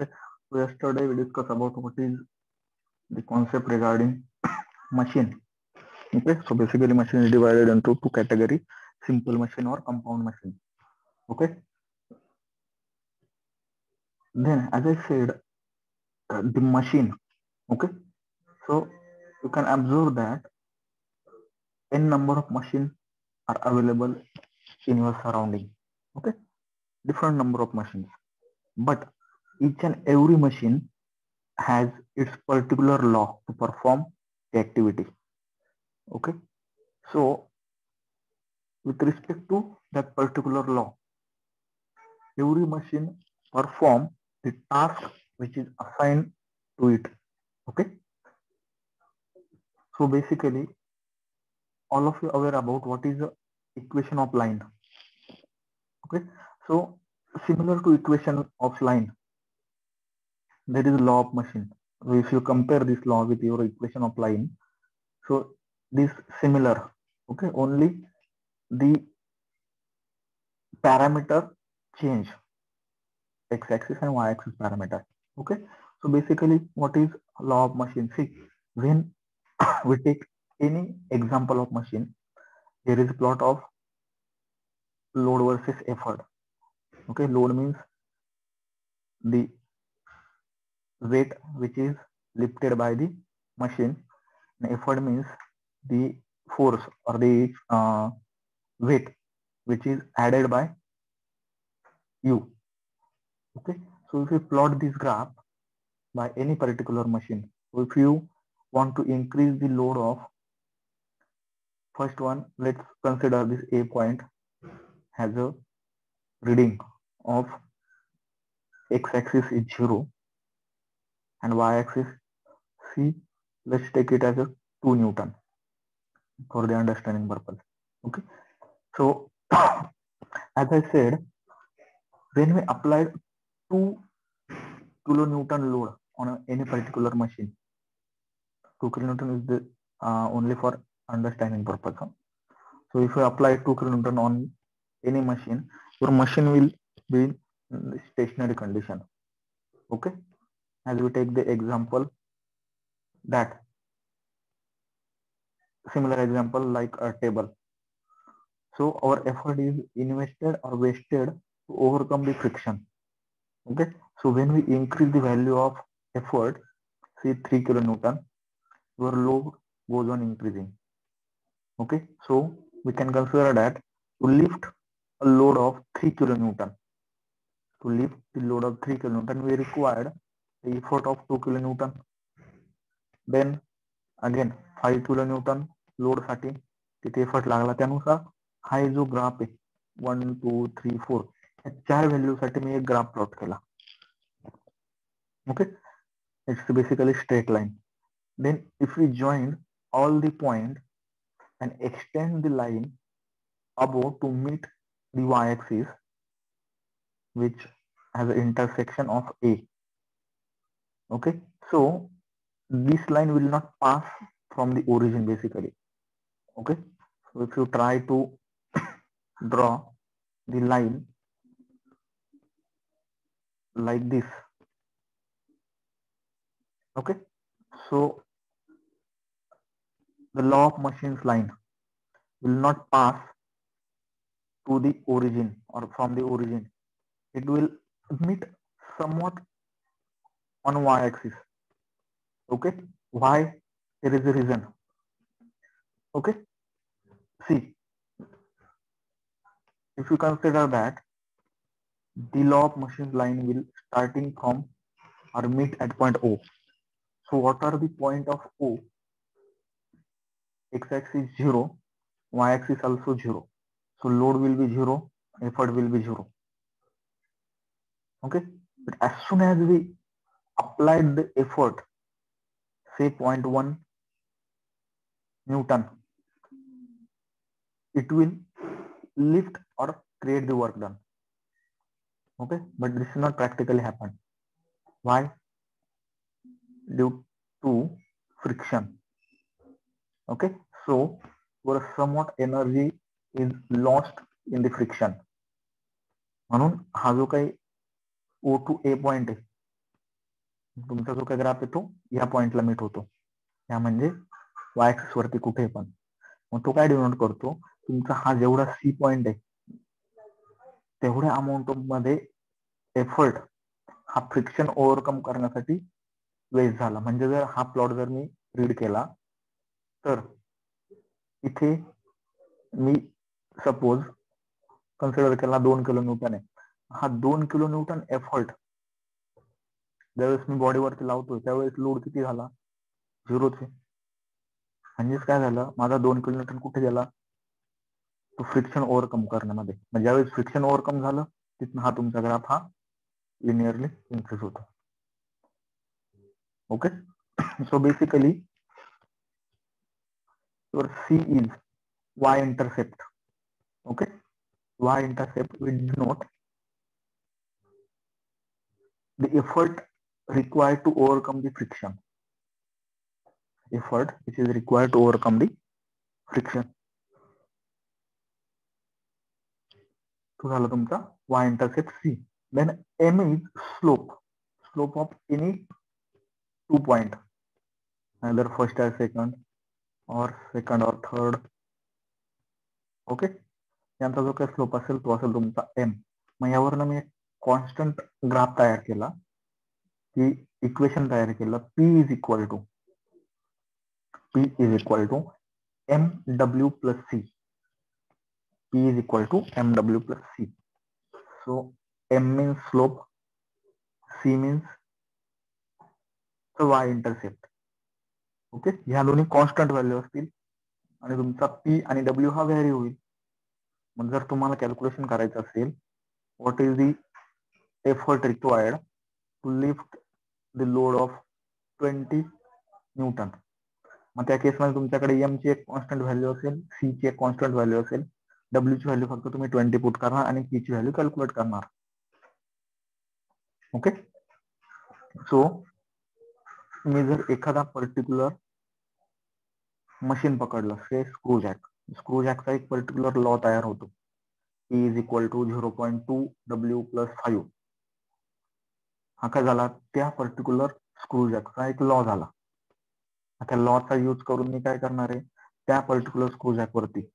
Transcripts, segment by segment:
Okay, so yesterday we discussed about what is the concept regarding machine. Okay, so basically machine is divided into two categories: simple machine or compound machine. Okay, then as I said, the machine. Okay, so you can observe that n number of machines are available in your surrounding. Okay, different number of machines, but each and every machine has its particular law to perform the activity. Okay, so with respect to that particular law, every machine perform the task which is assigned to it. Okay, so basically all of you aware about what is the equation of line. Okay, so similar to equation of line, there is law of machine. So if you compare this law with your equation of line, so this similar. Okay, only the parameter change, x-axis and y-axis parameter. Okay, so basically what is law of machine? See, when we take any example of machine, there is plot of load versus effort. Okay, load means the weight which is lifted by the machine, and effort means the force or the weight which is added by you. Okay, so if you plot this graph by any particular machine, so if you want to increase the load of first one, let's consider this A point has a reading of x-axis is 0 and y-axis C, let's take it as a 2 Newton for the understanding purpose. Okay, so as I said, when we applied 2 kilonewton load on any particular machine, 2 kilonewton is the only for understanding purpose. Huh? So if you apply 2 kilonewton on any machine, your machine will be in the stationary condition. Okay, as we take the example that similar example like a table. So our effort is invested or wasted to overcome the friction. Okay, so when we increase the value of effort, say 3 kilonewton, your load goes on increasing. Okay, so we can consider that to lift a load of 3 kilonewton, to lift the load of 3 kilonewton, we required the effort of 2 kilonewton. Then again 5 kilonewton load साठी तिथे effort लागला, त्यानुसार हा जो graph आहे 1 2 3 4 या चार value साठी मी एक ग्राफ प्लॉट केला. Okay, it's basically straight line. Then if we join all the point and extend the line above to meet the y-axis which has an intersection of A. Okay, so this line will not pass from the origin basically. Okay, so if you try to draw the line like this, okay, so the law of machine's line will not pass to the origin or from the origin. It will meet somewhat on y-axis. Okay, why? There is a reason. Okay, see, if you consider that the law of machine's line will starting from or meet at point O. So what are the point of O? X-axis 0, y-axis also 0. So load will be 0, effort will be 0. Okay, but as soon as we applied the effort, say 0.1 Newton, it will lift or create the work done. Okay, but this is not practically happen. Why? Due to friction. Okay, so where somewhat energy is lost in the friction. म्हणून हा जो काही O to A point आहे, तुमचा जो काही graph येतो या पॉइंटला मीट होतो, या म्हणजे वाय ऍक्सिस वरती कुठे पण. मग तो काय डिनोट करतो, तुमचा हा जेवढा सी पॉइंट आहे तेवढ्या अमाऊंट मध्ये एफर्ट हा फ्रिक्शन ओव्हरकम करण्यासाठी वेस्ट झाला. म्हणजे जर हा प्लॉट जर मी रीड केला तर इथे मी सपोज कन्सिडर केला 2 किलो न्यूटन आहे. हा 2 किलो न्यूटन एफर्ट ज्यावेळेस मी बॉडीवरती लावतोय त्यावेळेस लोड किती झाला, 0 चे. म्हणजेच काय झालं, माझा 2 किलो न्यूटन कुठे गेला, तो फ्रिक्शन ओव्हरकम करण्यामध्ये. म्हणजे ज्यावेळेस फ्रिक्शन ओव्हरकम झालं तिथून हा तुमचा ग्राफ हा लिनियरली इन्क्रीज होतो. Okay, so basically your C is y-intercept. Okay, y-intercept will denote the effort required to overcome the friction. Effort which is required to overcome the friction. तो झाला तुमचा y-intercept C. Then M is slope. Slope of any 2 point, either first or second or third. Okay, यांचा जो काही slope असेल तो असेल तुमचा M. मग यावरनं मी एक कॉन्स्टंट ग्राफ तयार केला, की इक्वेशन तयार केलं, P is equal to MW plus C. P is equal to MW plus C. So M means slope, C means the y-intercept. Okay, ह्या दोन्ही कॉन्स्टंट व्हॅल्यू असतील आणि तुमचा P आणि W हा व्हॅरी होईल. मग जर तुम्हाला कॅल्क्युलेशन करायचं असेल, what is the effort required to lift the load of 20 newton. मग त्या केसमध्ये तुमच्याकडे एम ची एक कॉन्स्टंट व्हॅल्यू असेल, सी ची एक कॉन्स्टंट व्हॅल्यू असेल, डब्ल्यू ची व्हॅल्यू फक्त तुम्ही 20 पुट करणार आणि पी ची व्हॅल्यू कॅल्क्युलेट करणार. ओके, सो मी जर एखादा पर्टिक्युलर मशीन पकडलं, से स्क्रू जॅकचा एक पर्टिक्युलर लॉ तयार होतो, P is equal to 0.2 W plus 5. हा काय झाला, त्या पर्टिक्युलर स्क्रू जॅकचा एक लॉ झाला. आता लॉचा यूज करून मी काय करणार आहे, त्या पर्टिक्युलर स्क्रू जॅक वरती,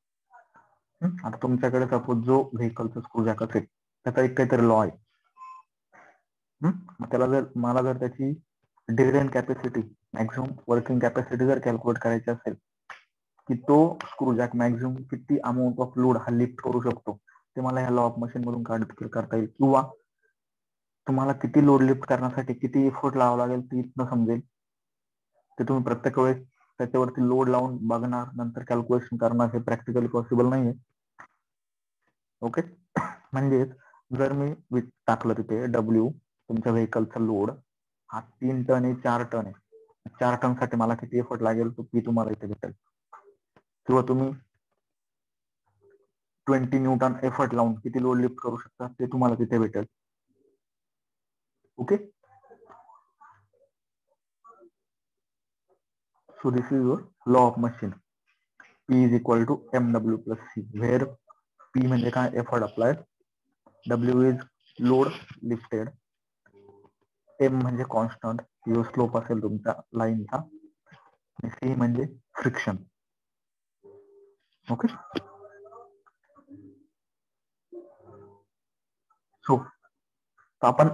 आता तुमच्याकडे सपोज जो व्हेकलचा स्क्रू जॅक असेल त्याचा एक काहीतरी लॉ आहे. त्याला जर मला जर त्याची dead end capacity, maximum working capacity जर कॅल्क्युलेट करायची असेल, की तो स्क्रू जॅक मॅक्झिमम किती अमाऊंट ऑफ लोड हा लिफ्ट करू शकतो, ते मला ह्या लॉ ऑफ मशीन मधून करता येईल. किंवा तुम्हाला किती लोड लिफ्ट करण्यासाठी किती एफर्ट लावावा लागेल ते इथनं समजेल. ते तुम्ही प्रत्येक वेळेस त्याच्यावरती लोड लावून बघणार, नंतर कॅल्क्युलेशन करणार, हे प्रॅक्टिकली पॉसिबल नाहीये. ओके, म्हणजेच जर मी टाकलं तिथे डब्ल्यू, तुमच्या व्हेकलचा लोड हा 3 टन आहे, 4 टन आहे, 4 टन साठी मला किती एफर्ट लागेल तो पी तुम्हाला इथे भेटेल. किंवा तुम्ही 20 न्यूटन एफर्ट लावून किती लोड लिफ्ट करू शकता ते तुम्हाला तिथे भेटेल. Okay, so this is your law of machine. P is equal to MW plus C, where P म्हणजे काय, effort applied, W is load lifted, M म्हणजे कॉन्स्टंट, जो स्लोप असेल तुमच्या लाईनचा, आणि C म्हणजे फ्रिक्शन. ओके, सो आपण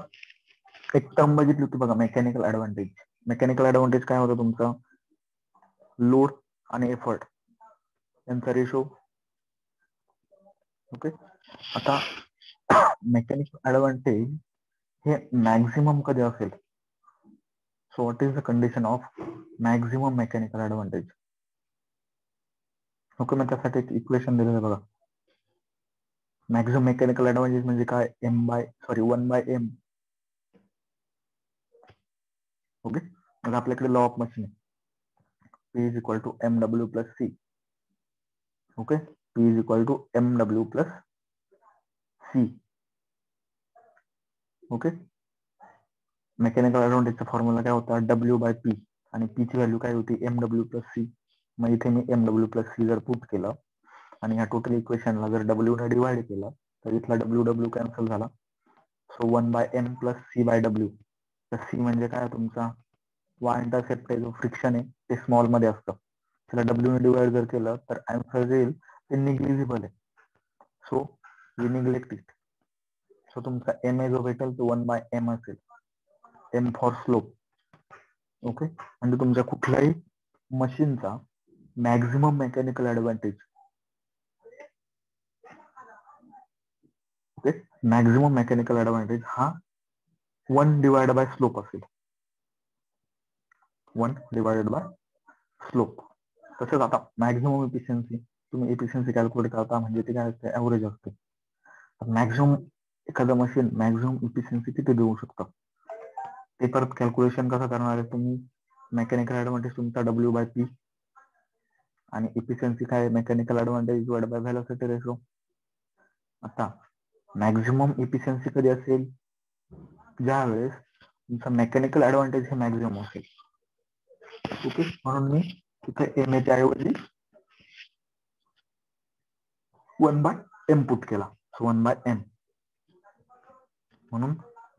एक टर्म बघितली होती बघा, मेकॅनिकल ऍडव्हान्टेज. मेकॅनिकल ऍडव्हान्टेज काय होतं तुमचं, लोड आणि एफर्ट यांचा रेशो. ओके, आता मेकॅनिकल ऍडव्हान्टेज हे मॅक्झिमम कधी असेल, so what is the condition of maximum mechanical advantage. Okay, मग त्यासाठी एक इक्वेशन दिलेलं आहे बघा. मॅक्झिमम मेकॅनिकल ऍडव्हान्टेज म्हणजे काय, 1/m. ओके, मग आपल्याकडे लॉ ऑफ मशीन आहे, P is equal to MW plus C. Okay, P is equal to MW plus C. Okay, mechanical ऍडव्हान्टेजचा फॉर्म्युला काय होता, W/P, आणि P ची व्हॅल्यू काय होती, MW प्लस C. मग इथे मी MW प्लस C जर पुट केलं आणि या टोटल इक्वेशनला जर W ने डिवाइड केलं तर इथला WW कॅन्सल झाला. So 1/m plus C/W. तर सी म्हणजे काय तुमचा वाय इंटरसेप्ट जो फ्रिक्शन आहे ते स्मॉल मध्ये असतं. त्याला डब्ल्यू ने डिवाइड जर केलं तर आन्सर जे येईल ते निग्लिजिबल आहे. So we neglect it. So तुमचा एम ए जो भेटेल तो 1/m असेल. M for slope. ओके. म्हणजे तुमच्या कुठल्याही मशीनचा maximum mechanical advantage, okay, maximum mechanical advantage हा 1 डिवाइड बाय स्लोप असेल. 1 डिवाइडेड बाय स्लोप. तसंच आता मॅक्झिमम इफिशियन्सी, तुम्ही इफिशियन्सी कॅल्क्युलेट करता म्हणजे ते काय असते, ऍव्हरेज असते. मॅक्झिमम एखादं मशीन मॅक्झिमम इफिशियन्सी किती देऊ शकतं ते परत कॅल्क्युलेशन कसं करणार आहे तुम्ही. मेकॅनिकल ऍडव्हान्टेज तुमचा W/P आणि इफिशियन्सी काय mechanical advantage divide by velocity ratio. आता मॅक्झिमम इफिशियन्सी कधी असेल, ज्या वेळेस तुमचा मेकॅनिकल ऍडव्हान्टेज हे मॅक्झिमम असेल. ओके. म्हणून मी तिथे एम ए च्या ऐवजी 1/m पुट केला. 1/m. म्हणून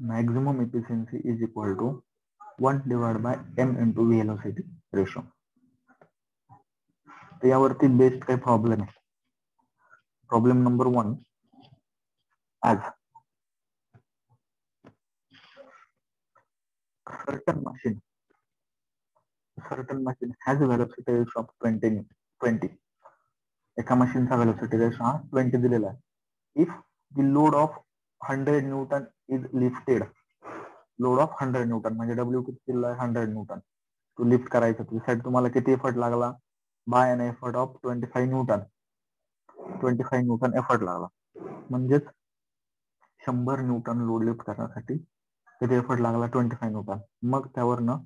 maximum efficiency is equal to 1 divide by m into velocity ratio. यावरती बेस्ड काही प्रॉब्लेम आहे. Problem number 1, as certain machine has a velocity ratio of 20. एका मशीनचा velocity ratio हा 20 दिलेला आहे. If the load of 100 Newton is lifted, load of 100 Newton म्हणजे W किती दिलेला आहे 100 न्यूटन, तो लिफ्ट करायचा त्यासाठी तुम्हाला किती एफर्ट लागला, by an effort of 25 newton. 25 newton effort लागला. म्हणजेच 100 न्यूटन लोड लिफ्ट करण्यासाठी किती एफर्ट लागला, 25 न्यूटन. मग त्यावरनं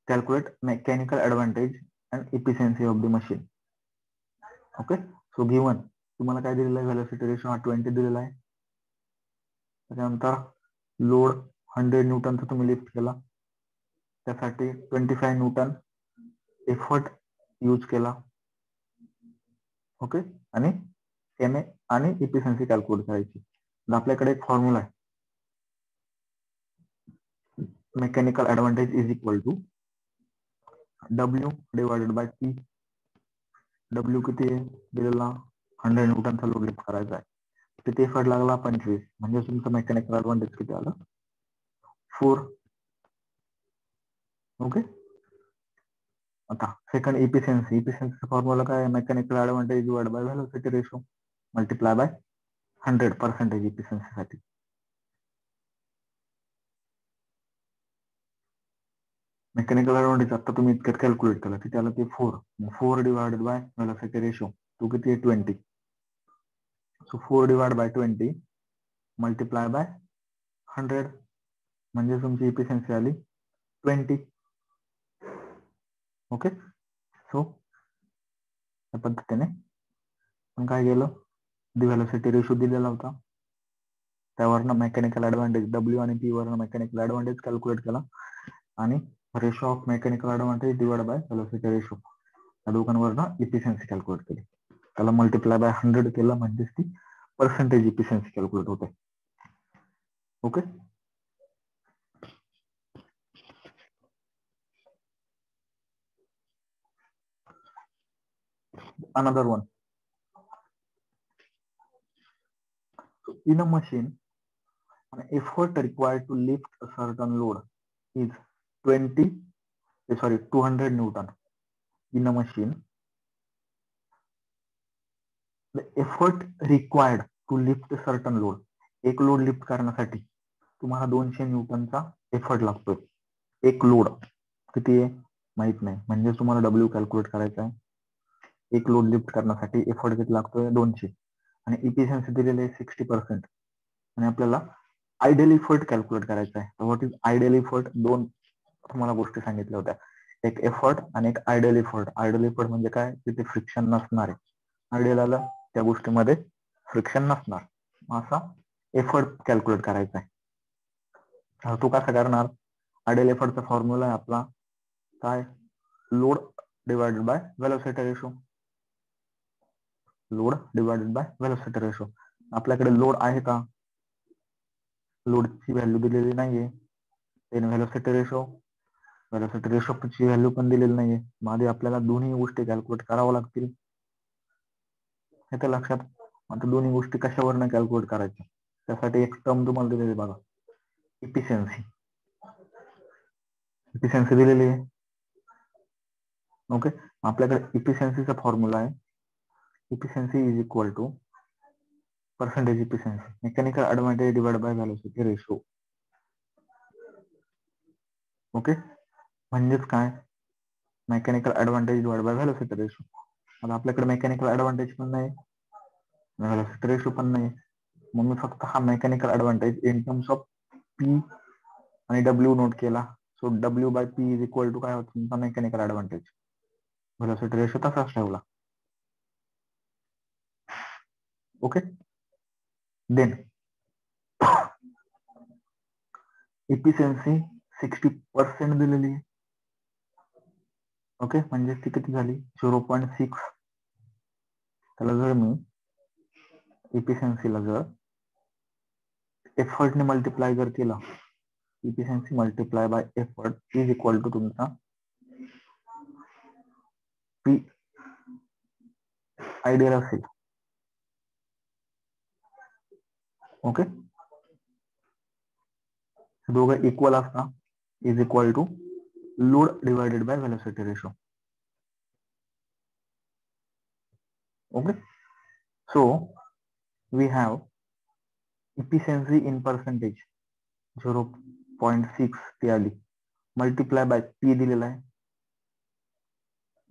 calculate mechanical advantage and efficiency of the machine. Okay. So given तुम्हाला काय दिलेलं आहे, व्हेलॉसिटी रेशो हा 20 दिलेला आहे. त्याच्यानंतर लोड 100 न्यूटनचा तुम्ही लिफ्ट केला, त्यासाठी 25 न्यूटन एफर्ट यूज केला. ओके. आणि एम ए आणि इफिशियन्सी कॅल्क्युलेट करायची. आपल्याकडे एक फॉर्म्युला आहे, mechanical advantage is equal to W divided by P. W किती आहे दिलेला, 100 न्यूटनचा लोड लिफ्ट करायचा आहे. किती एफर्ट लागला, 25. म्हणजे तुमचं मेकॅनिकल ऍडव्हान्टेज किती आलं, 4. ओके. आता सेकंड इफिशियन्सी फॉर्म्युला काय, mechanical advantage divide by velocity ratio multiply by 100% इफिशियन्सीसाठी. मेकॅनिकल ऍडव्हान्टेज आता तुम्ही इतक्यात कॅल्क्युलेट केला किती आलं ते 4. 4 डिवाइडेड बाय व्हेलॉसिटी रेशो तो किती आहे 20. So 4 divide by 20 multiply by 100 म्हणजे तुमची इफिशियन्सी आली 20. ओके. सो या पद्धतीने आपण काय केलं, दी व्हेलॉसिटी रेशो दिलेला होता, त्यावरनं मेकॅनिकल ऍडव्हान्टेज डब्ल्यू आणि पी वरनं मेकॅनिकल ऍडव्हान्टेज कॅल्क्युलेट केला आणि ratio of mechanical advantage divide by velocity ratio या दोघांवरनं इफिशियन्सी कॅल्क्युलेट केली. त्याला मल्टिप्लाय बाय 100 केलं म्हणजेच ती पर्सेंटेज इफिशियन्सी कॅल्क्युलेट होते. Okay. Another one. So in a machine, an effort required to lift a certain load is 200 Newton. In a machine, the effort required to lift a certain load, एक load lift करण्यासाठी तुम्हाला 200 न्यूटनचा effort लागतोय. एक load किती आहे माहित नाही, म्हणजे तुम्हाला डब्ल्यू कॅल्क्युलेट करायचा आहे. एक लोड लिफ्ट करण्यासाठी एफर्ट किती लागतोय 200 आणि इफिशियन्सी दिलेली आहे 60%. आणि आपल्याला आयडियल एफर्ट कॅल्क्युलेट करायचा आहे. तर व्हॉट इज आयडियल एफर्ट, दोन तुम्हाला गोष्टी सांगितल्या होत्या, एक एफर्ट आणि एक आयडियल एफर्ट. आयडियल एफर्ट म्हणजे काय, तिथे फ्रिक्शन नसणार आहे. आयडियल आलं त्या गोष्टीमध्ये फ्रिक्शन नसणार. असा एफर्ट कॅल्क्युलेट करायचा आहे. तो कसा करणार, आयडियल एफर्टचा फॉर्म्युला आहे आपला काय, load divided by velocity ratio. Load divided by velocity ratio. आपल्याकडे लोड आहे का, लोडची व्हॅल्यू दिलेली नाहीये, देन व्हेलोसिटी रेशोची व्हॅल्यू पण दिलेली नाहीये. मग आधी आपल्याला दोन्ही गोष्टी कॅल्क्युलेट कराव्या लागतील. हे तर लक्षात. आता दोन्ही गोष्टी कशावरनं कॅल्क्युलेट करायच्या, त्यासाठी एक टर्म तुम्हाला दिलेली बघा, इफिशियन्सी. इफिशियन्सी दिलेली आहे. ओके, आपल्याकडे इफिशियन्सीचा फॉर्म्युला आहे, efficiency is equal to percentage efficiency mechanical advantage divide by velocity ratio. Okay, म्हणजेच काय, mechanical advantage divide by velocity ratio. आता आपल्याकडे मेकॅनिकल ऍडव्हान्टेज पण नाही, व्हेलोसिटी रेशो पण नाही, मग मी फक्त हा mechanical advantage in terms of P आणि डब्ल्यू नोट केला. So W by P is equal to काय होतं तुमचा मेकॅनिकल ऍडव्हान्टेज. व्हेलोसिटी रेशो तसाच ठेवला. ओके, देन इफिशियन्सी 60% दिलेली आहे. ओके, म्हणजे ती किती झाली, 0.6. त्याला जर मी इफिशियन्सीला जर एफर्टने मल्टिप्लाय जर केला, efficiency multiply by effort is equal to तुमचा पी आयडियल असेल. ओके, दोघं इक्वल असता, is equal to load divided by velocity ratio. Okay, so we have efficiency in percentage 0.6 ती आली, मल्टिप्लाय बाय पी दिलेला आहे.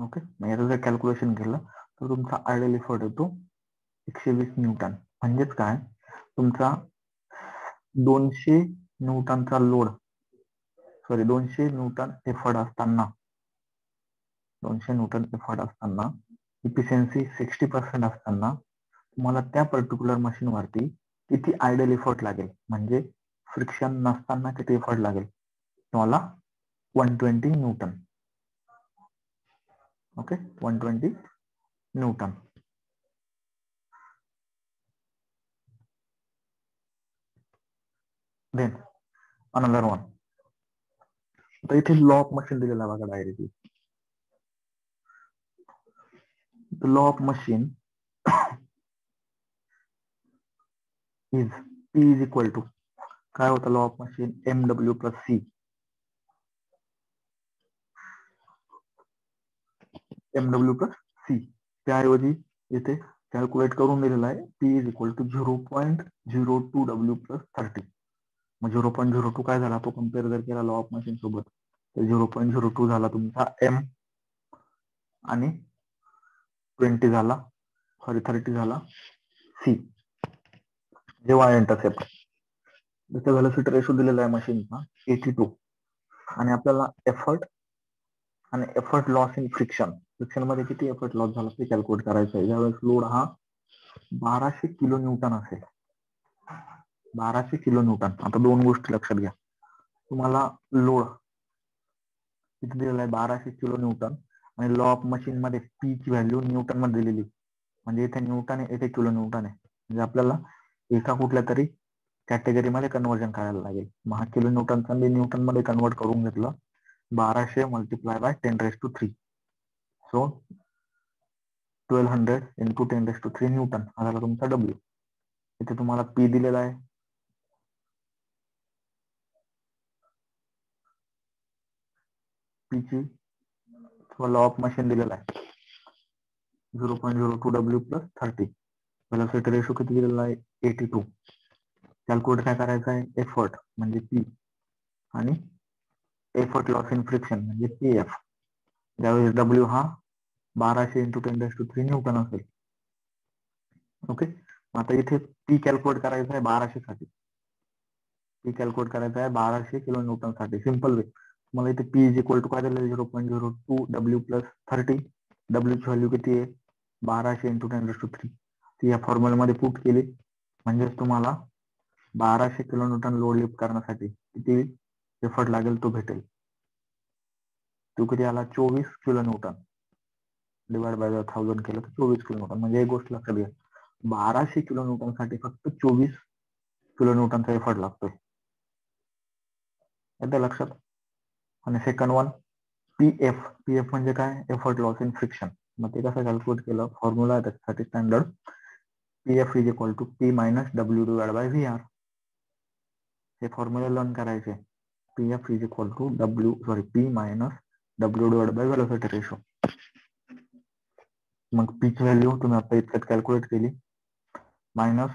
ओके, याचं जर कॅल्क्युलेशन केलं तर तुमचा आयडियल एफर्ट येतो 120 न्यूटन. म्हणजेच काय, तुमचा 200 न्यूटनचा लोड, 200 न्यूटन एफर्ट असताना, 200 न्यूटन एफर्ट असताना इफिशियन्सी 60% असताना तुम्हाला त्या पर्टिक्युलर मशीन वरती किती आयडियल एफर्ट लागेल, म्हणजे फ्रिक्शन नसताना किती एफर्ट लागेल तुम्हाला, 120 newton. Okay, 120 newton. Then another one, तर इथे लॉ ऑफ मशीन दिलेला बघा directly. Law of machine is P is equal to काय होतं, law of machine MW plus C. MW plus C त्याऐवजी इथे कॅल्क्युलेट करून दिलेला आहे, P is equal to 0.02 W plus 30. मग 0.02 काय झाला, तो कम्पेअर जर केला लॉ ऑफ मशीन सोबत तर 0.02 झाला तुमचा M आणि 20 झाला, 30 झाला C, जेव्हा इंटरसेप्ट. जसं व्हेलोसिटी रेशो दिलेला आहे मशीनचा 82, आणि आपल्याला एफर्ट आणि एफर्ट लॉस इन फ्रिक्शन मध्ये किती एफर्ट लॉस झाला ते कॅल्क्युलेट करायचं आहे. ज्यावेळेस लोड हा 1200 किलो न्यूटन असेल, 1200 किलो न्यूटन. आता दोन गोष्टी लक्षात घ्या, तुम्हाला लोड किती दिलेला आहे, 1200 किलो न्यूटन, आणि लॉ ऑफ मशीन मध्ये पी ची व्हॅल्यू न्यूटन मध्ये दिलेली, म्हणजे इथे न्यूटन आहे, इथे किलो न्यूटन आहे. म्हणजे आपल्याला एका कुठल्या तरी कॅटेगरीमध्ये कन्वर्जन करायला लागेल. मग हा किलो न्यूटनचा मी न्यूटन मध्ये कन्वर्ट करून घेतलं, 1200 multiply by 10⁻³ so 1200 into 10⁻³ Newton हा झाला तुमचा डब्ल्यू. इथे तुम्हाला पी दिलेला आहे, पी ची लॉ ऑफ मशीन दिलेला आहे 0.02 डब्ल्यू प्लस 30. व्हेलोसिटी रेशो किती दिलेला आहे, 82. कॅल्क्युलेट काय करायचं आहे, एफर्ट म्हणजे पी आणि एफर्ट लॉस इन फ्रिक्शन म्हणजे पीएफ. ज्यावेळेस डब्ल्यू हा 1200 इंटू 10⁻³ न्यूटन असेल. ओके, आता इथे पी कॅल्क्युलेट करायचं आहे 1200 साठी, पी कॅल्क्युलेट करायचं आहे 1200 किलो न्यूटन साठी. सिंपल वे, मला इथे पी इज इक्वल टू काय दिलं, 0.02 डब्ल्यू प्लस 30. डब्ल्यू ची व्हॅल्यू किती आहे, 1200 इंटू 10⁻³. ती या फॉर्म्युला मध्ये पुट केली, म्हणजेच तुम्हाला 1200 किलो न्यूटन लोड लिफ्ट करण्यासाठी किती एफर्ट लागेल तो भेटेल. तो किती आला, 24 किलो न्यूटन डिवाइड बाय 1000 केलं तर 24 किलो न्यूटन. म्हणजे एक गोष्ट लक्षात घ्या, 1200 किलो न्यूटन साठी फक्त 24 किलो न्यूटनचा एफर्ट लागतोय. येते लक्षात. आणि सेकंड वन पीएफ. पीएफ म्हणजे काय? Effort loss in friction. मग ते कसं कॅल्क्युलेट केलं? फॉर्म्युला आहे त्याच्यासाठी standard. PF is equal to P minus W divide by V R. हे फॉर्म्युला लर्न करायचे. PF is equal to P minus W divide by velocity ratio. मग पीची व्हॅल्यू तुम्ही आता इतक्यात कॅल्क्युलेट केली. मायनस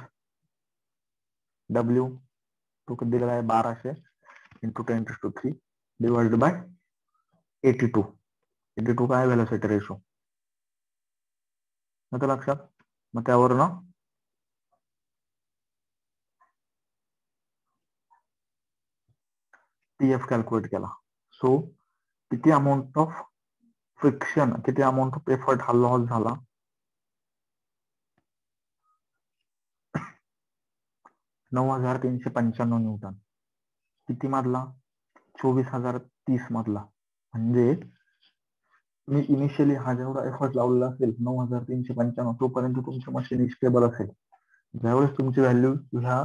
डब्ल्यू तो किती दिलेला आहे? 1200 इंटू 10⁻³ डिवाइडेड बाय 82. 82 काय? Velocity ratio. आता लक्षात. मग त्यावरनं पीएफ कॅल्क्युलेट केला. सो किती अमाऊंट ऑफ फ्रिक्शन, किती अमाऊंट ऑफ एफर्ट हा लॉस झाला? 9395 न्यूटन. किती मधला? 24030 मधला. म्हणजे मी इनिशियली हा जेवढा एफर्ट लावलेला असेल 9395, तोपर्यंत तुमचं मशीन स्टेबल असेल. ज्यावेळेस तुमची व्हॅल्यू ह्या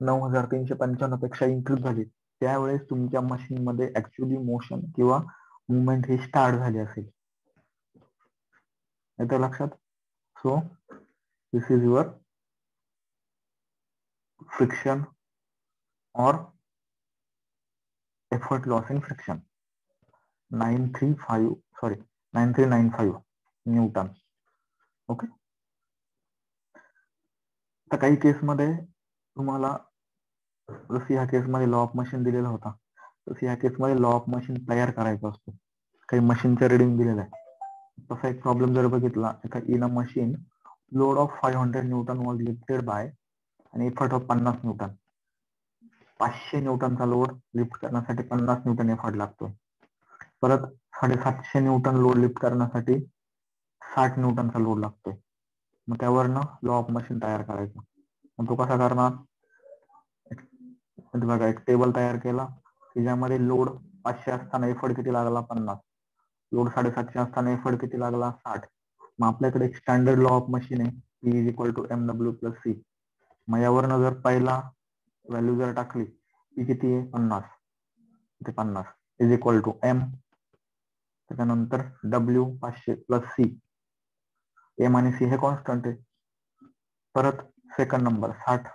9395 पेक्षा इन्क्रीज झाली, त्यावेळेस तुमच्या मशीन मध्ये ऍक्च्युअली मोशन किंवा मुवमेंट ही स्टार्ट झाली असेल. येतं लक्षात. So this is your friction or effort loss in friction. 9395 Newton. Okay. तर काही केसमध्ये तुम्हाला जसं ह्या केसमध्ये लॉ ऑफ मशीन दिलेला होता, तसं ह्या केसमध्ये लॉ ऑफ मशीन तयार करायचा असतो. काही मशीनचं रिडिंग दिलेलं आहे. तसा एक प्रॉब्लेम जर बघितला, in a machine load of 500 newton was lifted by आणि एफर्ट ऑफ 50 न्यूटन. 500 न्यूटनचा लोड लिफ्ट करण्यासाठी 50 न्यूटन एफर्ट लागतो. परत 750 न्यूटन लोड लिफ्ट करण्यासाठी 60 न्यूटनचा लोड लागतोय. मग त्यावरनं लॉ ऑफ मशीन तयार करायचा. मग तो कसा करणार? बघा, एक टेबल तयार केला की ज्यामध्ये लोड 500 असताना एफर्ट किती लागला? 50. लोड 750 असताना एफर्ट किती लागला? 60. मग आपल्याकडे एक स्टँडर्ड लॉ ऑफ मशीन आहे, P is equal to MW plus C. मग यावरनं जर पहिला व्हॅल्यू जर टाकली, ती किती आहे? 50. ते 50 इज इक्वल टू M. त्याच्यानंतर W 500 प्लस C. एम आणि सी हे कॉन्स्टंट आहे. परत second number 60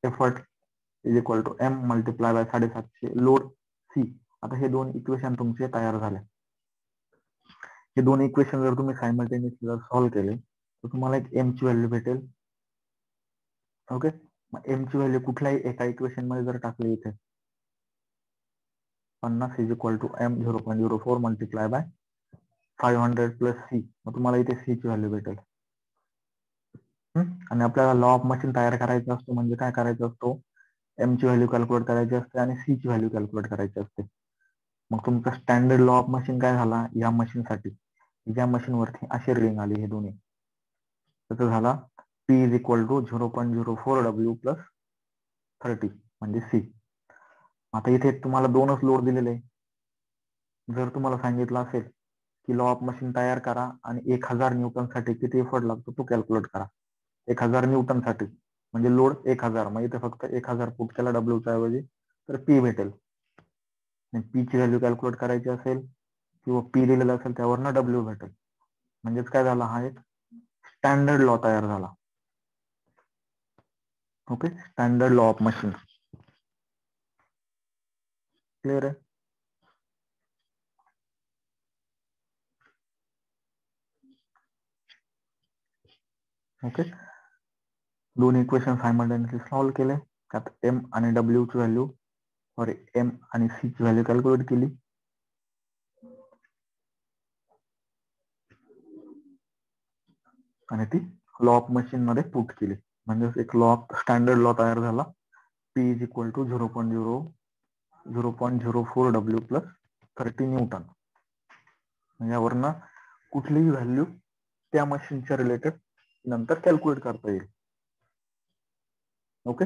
effort is equal to M multiply by 750 load C. आता हे दोन इक्वेशन तुमचे तयार झाले. हे दोन इक्वेशन जर तुम्ही सायमल्टेनियसली जर सॉल्व्ह केले तर तुम्हाला एक M ची व्हॅल्यू भेटेल. ओके. मग M ची व्हॅल्यू कुठल्याही एका इक्वेशन मध्ये जर टाकली, इथे 50 is equal to M 0.04 multiply by 500 plus C. मग तुम्हाला इथे C ची व्हॅल्यू भेटेल. आणि आपल्याला लॉ ऑफ मशीन तयार करायचा असतो, म्हणजे काय करायचा असतो? M ची व्हॅल्यू कॅल्क्युलेट करायची असते आणि C ची व्हॅल्यू कॅल्क्युलेट करायची असते. मग तुमचा स्टँडर्ड लॉ ऑफ मशीन काय झाला या मशीनसाठी? ज्या मशीनवरती अशी रिडिंग आली हे दोन्ही, त्याचा झाला P is equal to 0.04 W plus 30 म्हणजे C. आता इथे तुम्हाला दोनच लोड दिलेले. जर तुम्हाला सांगितलं असेल की लॉ ऑफ मशीन तयार करा आणि 1000 न्यूटन साठी किती एफर्ट लागतो तो कॅल्क्युलेट करा. 1000 न्यूटन साठी म्हणजे लोड 1000. मग इथे फक्त 1000 पुट केला डब्ल्यूच्या ऐवजी तर पी भेटेल. पी ची व्हॅल्यू कॅल्क्युलेट करायची असेल किंवा पी दिलेलं असेल त्यावरनं डब्ल्यू भेटेल. म्हणजेच काय झाला? हा एक स्टँडर्ड लॉ तयार झाला. ओके. Standard law of machine. Clear आहे? ओके. दोन इक्वेशन सायमल्टेनियसली सॉल्व्ह केले. त्यात एम आणि डब्ल्यू ची व्हॅल्यू सॉरी एम आणि सी ची व्हॅल्यू कॅल्क्युलेट केली. आणि ती लॉ ऑफ मशीन मध्ये पुट केली. म्हणजे एक लॉ स्टँडर्ड लॉ तयार झाला. P is equal to 0.04 W plus 30 newton. यावरनं कुठलीही व्हॅल्यू त्या मशीनच्या रिलेटेड नंतर कॅल्क्युलेट करता येईल. Okay.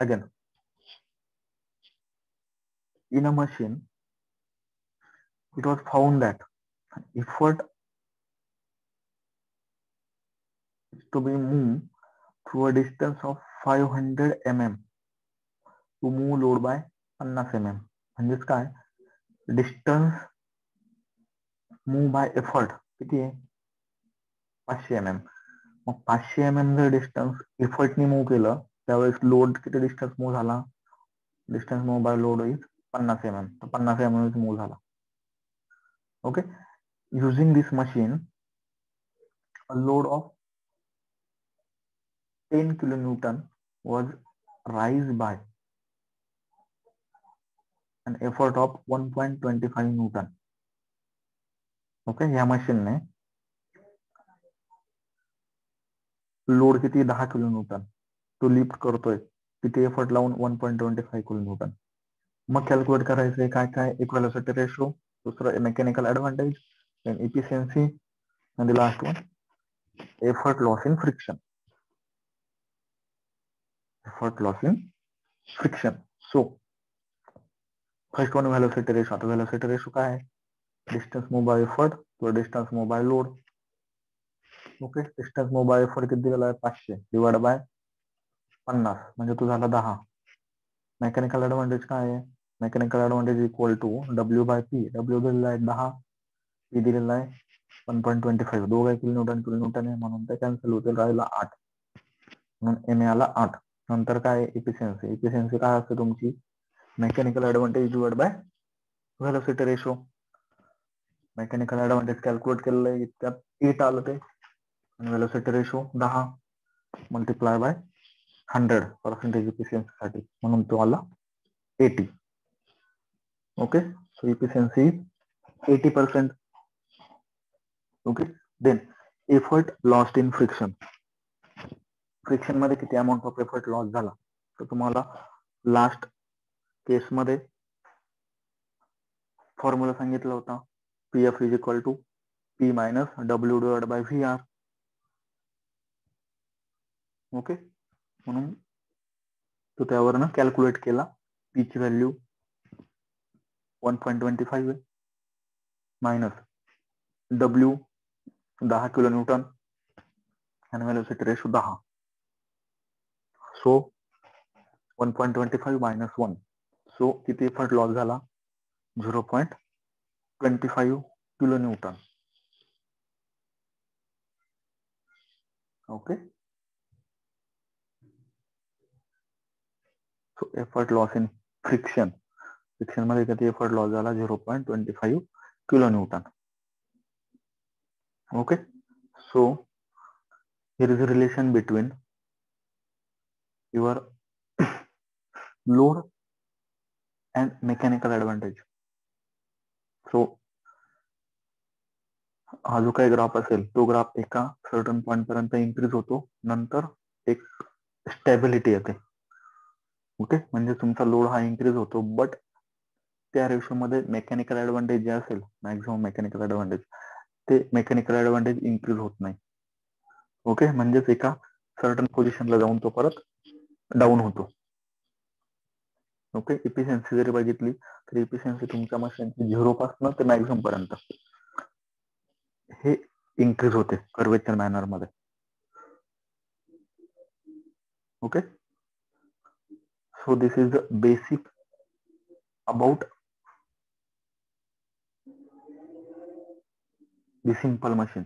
Again, in a machine it was found that Effort is to be moved through a distance of 500 mm to move load by 50 mm. म्हणजेच काय, distance move by effort किती आहे, 500 mm. मग 500 mm जर distance एफर्टनी move केलं त्यावेळेस load किती distance move झाला, distance move by load is 50 mm. तर 50 mm मूव्ह झाला. Okay, using this machine a load of 10 kilonewton was raised by an effort of 1.25 Newton. Okay, या मशीनने लोड किती 10 किलो न्यूटन तो लिफ्ट करतोय, किती एफर्ट लावून 1.25 किलो न्यूटन. मग कॅल्क्युलेट करायचंय काय काय, इक्वेलॉसिटी रेशो, दुसरं mechanical advantage, then efficiency, and the last one effort loss in friction. Effort loss in friction. So first one velocity ratio. आता velocity ratio काय आहे, डिस्टन्स मूव्ह बाय एफर्ट किंवा distance move by load. Okay, distance move bye effort किती दिलेला आहे, 500 divide by 50 म्हणजे तो झाला 10. मेकॅनिकल ऍडव्हान्टेज काय आहे, mechanical advantage equal to W by P. W दिलेला आहे 10, पी दिलेला आहे 1.25. दोघं किलो न्यूटन आहे म्हणून ते कॅन्सल होतील, राहिला 8 म्हणून एम आला 8. नंतर काय, इफिशियन्सी. इफिशियन्सी काय असते तुमची, mechanical advantage divide by velocity ratio. Mechanical advantage calculate केलेलं आहे, इतक्यात 8 आलं ते, आणि velocity ratio 10 multiply by 100% efficiency साठी, म्हणून तो आला 80. Okay, so efficiency 80%. Okay, then effort lost in friction. Friction मध्ये किती अमाऊंट ऑफ एफर्ट लॉस झाला, तर तुम्हाला लास्ट केस मध्ये फॉर्म्युला सांगितला होता, P F is equal to P minus W divide by V R. Okay, म्हणून तो त्यावरनं कॅल्क्युलेट केला, पी ची व्हॅल्यू 1.25 आहे, मायनस डब्ल्यू 10 किलो न्यूटन आणि velocity ratio 10. So 1.25 minus 1, so किती एफर्ट लॉस झाला, 0.25 kilo newton. Okay, so effort loss in friction. Friction मध्ये किती एफर्ट लॉस झाला, 0.25 kilo newton. Okay, so here is a relation between your load and mechanical advantage. So हा जो काही graph असेल तो ग्राफ एका सर्टन पॉइंट पर्यंत इन्क्रीज होतो, नंतर एक स्टॅबिलिटी येते. ओके, म्हणजे तुमचा लोड हा इन्क्रीज होतो, बट त्या रेशो मध्ये मेकॅनिकल ऍडव्हान्टेज जे असेल, मॅक्झिमम मेकॅनिकल ऍडव्हान्टेज, ते मेकॅनिकल ऍडव्हान्टेज इन्क्रीज होत नाही. ओके, म्हणजेच एका सर्टन पोझिशनला जाऊन तो परत डाऊन होतो. ओके, इफिशियन्सी जरी बघितली तर इफिशियन्सी तुमच्या मशीनची 0 पासून ते मॅक्झिमम पर्यंत हे इन्क्रीज होते कर्वेचर मॅनर मध्ये. Okay, so this is the basic about the simple machine.